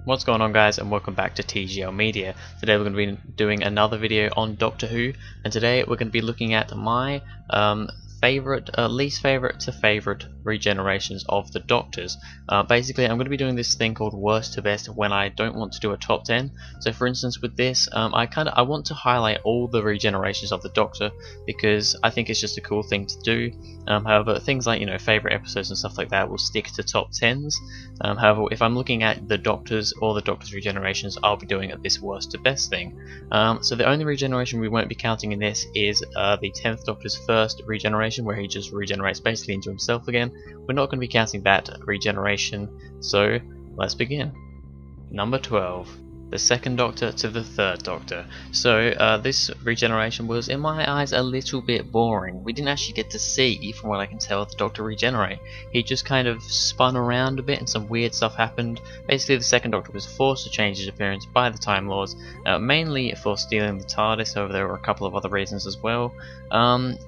What's going on, guys, and welcome back to TGL Media. Today we're going to be doing another video on Doctor Who, and today we're going to be looking at my least favorite to favorite regenerations of the Doctors. Basically, I'm going to be doing this thing called worst to best when I don't want to do a top 10. So for instance, with this, I want to highlight all the regenerations of the Doctor because I think it's just a cool thing to do. However, things like, favorite episodes and stuff like that will stick to top 10s. However, if I'm looking at the Doctors or the Doctor's regenerations, I'll be doing this worst to best thing. So the only regeneration we won't be counting in this is the 10th Doctor's first regeneration, where he just regenerates basically into himself again. We're not going to be counting that regeneration, so let's begin. Number 12. The second Doctor to the third Doctor. So this regeneration was, in my eyes, a little bit boring. We didn't actually get to see, from what I can tell, the Doctor regenerate. He just kind of spun around a bit and some weird stuff happened. Basically, the second Doctor was forced to change his appearance by the Time Lords, mainly for stealing the TARDIS, however there were a couple of other reasons as well.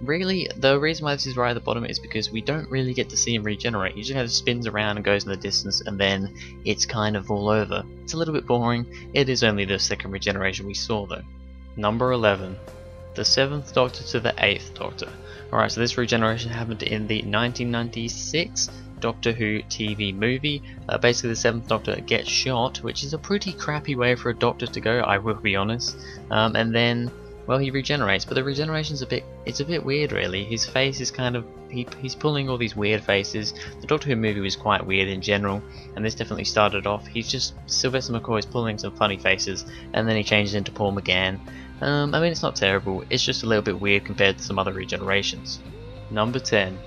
Really, the reason why this is right at the bottom is because we don't really get to see him regenerate. He just kind of spins around and goes in the distance, and then it's kind of all over. It's a little bit boring. It is only the second regeneration we saw though. Number 11. The 7th Doctor to the 8th Doctor. Alright, so this regeneration happened in the 1996 Doctor Who TV movie. Basically the 7th Doctor gets shot, which is a pretty crappy way for a Doctor to go, I will be honest. And then, well, he regenerates, but the regeneration's a bit weird really. His face is kind of, he's pulling all these weird faces. The Doctor Who movie was quite weird in general, and this definitely started off. He's just, Sylvester McCoy's pulling some funny faces, and then he changes into Paul McGann. I mean, it's not terrible, it's just a little bit weird compared to some other regenerations. Number 10.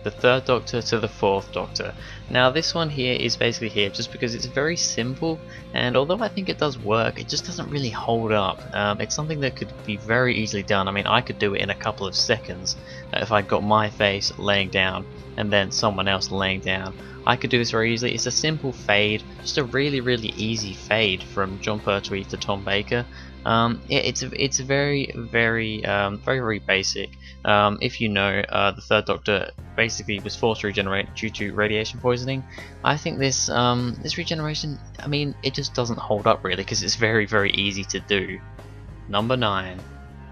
The 3rd Doctor to the 4th Doctor. Now this one here is basically here just because it's very simple, and although I think it does work, it just doesn't really hold up. It's something that could be very easily done. I mean, I could do it in a couple of seconds if I got my face laying down and then someone else laying down. I could do this very easily. It's a simple fade, just a really easy fade from John Pertwee to Tom Baker. It's very basic. If you know, the 3rd Doctor basically was forced to regenerate due to radiation poisoning. I think this this regeneration, I mean, it just doesn't hold up really because it's very easy to do. Number 9.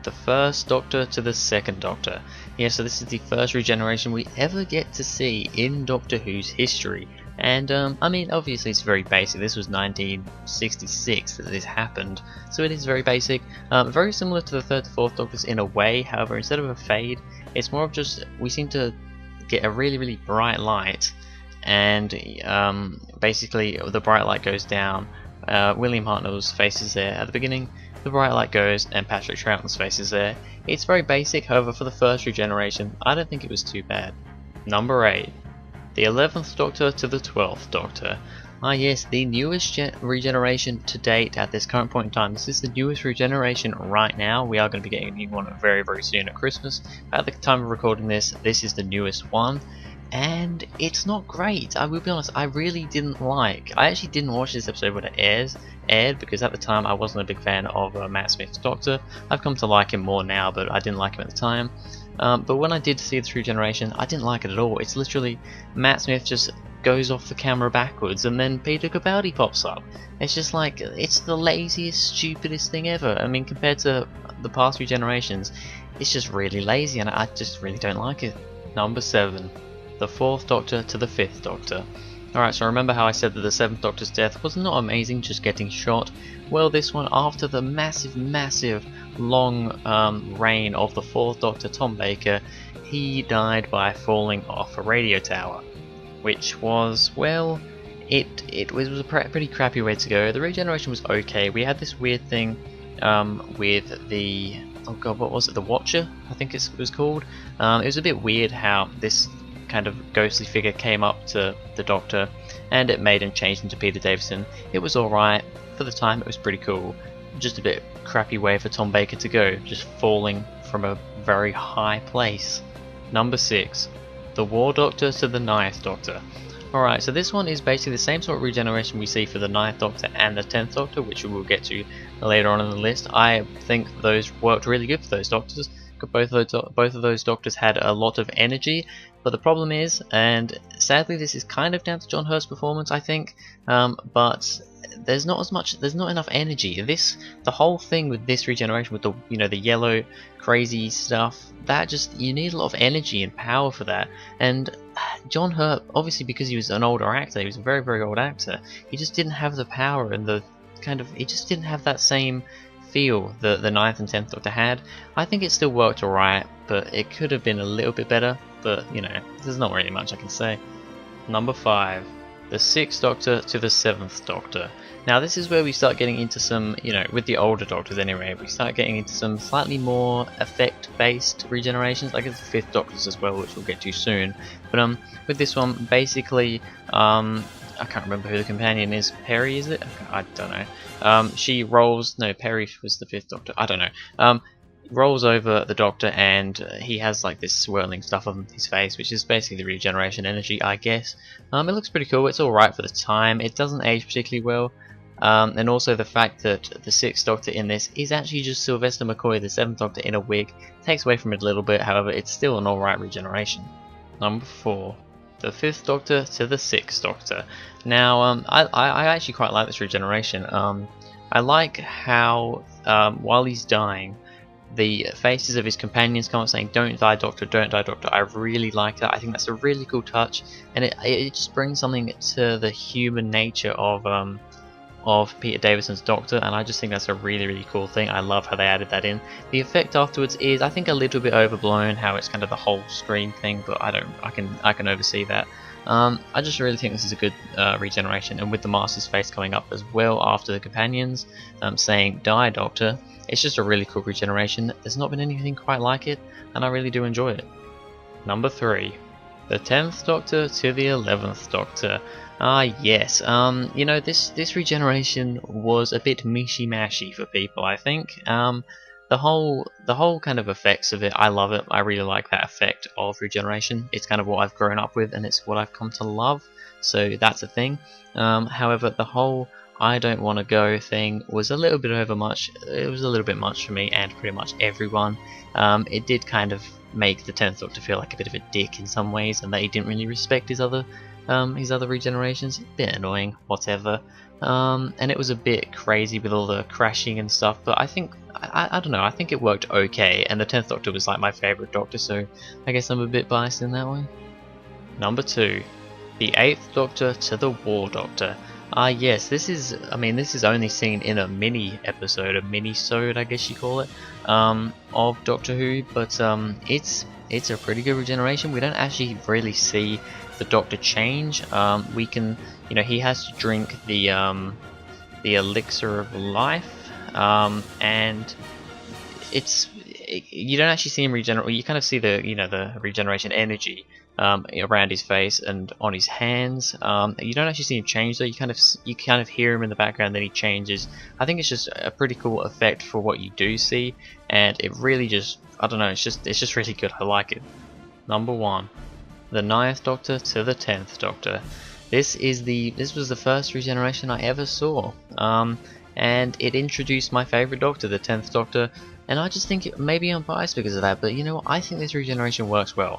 The 1st Doctor to the 2nd Doctor. Yeah, so this is the first regeneration we ever get to see in Doctor Who's history. And I mean, obviously it's very basic. This was 1966 that this happened, so it is very basic. Very similar to the 3rd to 4th Doctors in a way. However, instead of a fade, it's more of just, we seem to get a really bright light, and basically the bright light goes down. William Hartnell's face is there at the beginning, the bright light goes, and Patrick Troughton's face is there. It's very basic. However, for the first regeneration, I don't think it was too bad. Number 8. The 11th Doctor to the 12th Doctor. Ah yes, the newest regeneration to date at this current point in time. This is the newest regeneration right now. We are going to be getting a new one very soon at Christmas. At the time of recording this, this is the newest one. And it's not great, I will be honest. I really didn't like. I actually didn't watch this episode when it aired because at the time I wasn't a big fan of Matt Smith's Doctor. I've come to like him more now, but I didn't like him at the time. But when I did see the regeneration, I didn't like it at all. It's literally Matt Smith just goes off the camera backwards and then Peter Capaldi pops up. It's just like, it's the laziest, stupidest thing ever. I mean, compared to the past regenerations, it's just really lazy and I just really don't like it. Number 7. The 4th Doctor to the 5th Doctor. Alright, so remember how I said that the 7th Doctor's death was not amazing, just getting shot? Well, this one, after the massive long reign of the 4th Doctor, Tom Baker, he died by falling off a radio tower, which was, well, it was a pretty crappy way to go. The regeneration was okay. We had this weird thing with the, oh god, what was it, the Watcher, I think it was called. It was a bit weird how this kind of ghostly figure came up to the Doctor and it made him change into Peter Davison. It was alright. For the time it was pretty cool. Just a bit crappy way for Tom Baker to go, just falling from a very high place. Number 6. The War Doctor to the 9th Doctor. Alright, so this one is basically the same sort of regeneration we see for the 9th Doctor and the 10th Doctor, which we will get to later on in the list. I think those worked really good for those Doctors. Both of those Doctors had a lot of energy, but the problem is, and sadly this is kind of down to John Hurt's performance I think, but there's not enough energy. The whole thing with this regeneration, with the the yellow crazy stuff, that just, you need a lot of energy and power for that. And John Hurt, obviously because he was an older actor, he was a very, very old actor, he just didn't have the power and the he just didn't have that same feel that the 9th and 10th Doctor had. I think it still worked alright, but it could have been a little bit better, but there's not really much I can say. Number 5. The 6th Doctor to the 7th Doctor. Now this is where we start getting into some, with the older Doctors anyway, we start getting into some slightly more effect-based regenerations. I guess the 5th Doctors as well, which we'll get to soon. But with this one, basically, I can't remember who the companion is. Perry, is it? I don't know. She rolls. No, Perry was the 5th Doctor. I don't know. Rolls over the Doctor, and he has like this swirling stuff on his face, which is basically the regeneration energy, I guess. It looks pretty cool. It's all right for the time. It doesn't age particularly well. And also the fact that the 6th Doctor in this is actually just Sylvester McCoy, the 7th Doctor, in a wig, takes away from it a little bit. However, it's still an alright regeneration. Number 4. The 5th Doctor to the 6th Doctor. Now, I actually quite like this regeneration. I like how, while he's dying, the faces of his companions come up saying, "Don't die, Doctor, don't die, Doctor." I really like that. I think that's a really cool touch, and it just brings something to the human nature of Peter Davison's Doctor, and I just think that's a really, really cool thing. I love how they added that in. The effect afterwards is, I think, a little bit overblown, how it's kind of the whole screen thing, but I can oversee that. I just really think this is a good regeneration, and with the Master's face coming up as well after the companions saying, "Die, Doctor," it's just a really cool regeneration. There's not been anything quite like it, and I really do enjoy it. Number 3. The 10th Doctor to the 11th Doctor. Yes, this regeneration was a bit mishy-mashy for people, I think. The whole kind of effects of it, I love it. I really like that effect of regeneration. It's kind of what I've grown up with, and it's what I've come to love, so that's a thing. However, the whole "I don't want to go" thing was a little bit overmuch. It was a little bit much for me and pretty much everyone. It did kind of make the 10th Doctor feel like a bit of a dick in some ways, and that he didn't really respect his other regenerations. A bit annoying, whatever. And it was a bit crazy with all the crashing and stuff, but I think, I don't know, I think it worked okay, and the 10th Doctor was like my favourite Doctor, so I guess I'm a bit biased in that way. Number 2. The 8th Doctor to the War Doctor. Yes, this is only seen in a mini episode, a mini-sode, I guess you call it, of Doctor Who, but it's a pretty good regeneration. We don't actually really see the Doctor change. We can, he has to drink the elixir of life, and you don't actually see him regenerate. You kind of see the the regeneration energy around his face and on his hands. You don't actually see him change though. You kind of hear him in the background, then he changes. I think it's just a pretty cool effect for what you do see, and it really just, I don't know, it's just really good. I like it. Number 1. The 9th Doctor to the 10th Doctor. This was the first regeneration I ever saw, and it introduced my favourite Doctor, the 10th Doctor, and I just think maybe I'm biased because of that, but you know what, I think this regeneration works well.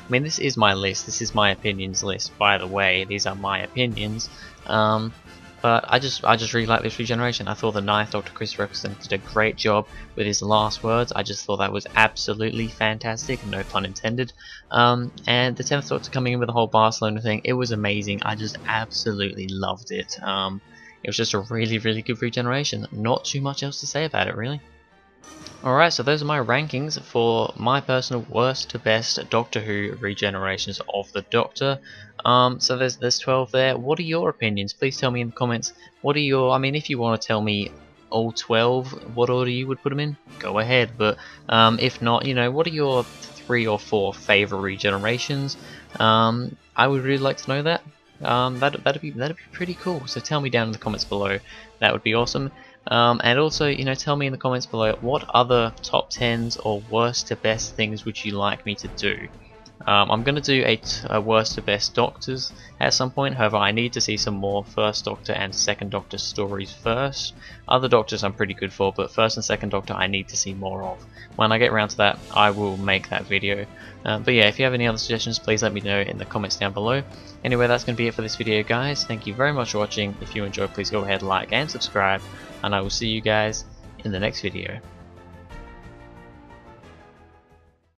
This is my list, this is my opinions list, by the way, these are my opinions, but I just really like this regeneration. I thought the 9th Doctor, Christopher Eccleston, did a great job with his last words. I just thought that was absolutely fantastic, no pun intended. And the 10th Doctor coming in with the whole Barcelona thing, it was amazing. I just absolutely loved it. It was just a really, really good regeneration. Not too much else to say about it, really. Alright, so those are my rankings for my personal worst to best Doctor Who regenerations of the Doctor. So there's 12 there. What are your opinions? Please tell me in the comments. What are your, if you want to tell me all 12, what order you would put them in, go ahead. But if not, what are your 3 or 4 favourite regenerations? I would really like to know that. That'd be pretty cool. So tell me down in the comments below. That would be awesome. And also, tell me in the comments below what other top 10s or worst to best things would you like me to do. I'm going to do a worst to best Doctors at some point. However, I need to see some more First Doctor and Second Doctor stories first. Other Doctors I'm pretty good for, but First and Second Doctor I need to see more of. When I get around to that, I will make that video. But yeah, if you have any other suggestions, please let me know in the comments down below. Anyway, that's going to be it for this video, guys. Thank you very much for watching. If you enjoyed, please go ahead, like and subscribe, and I will see you guys in the next video.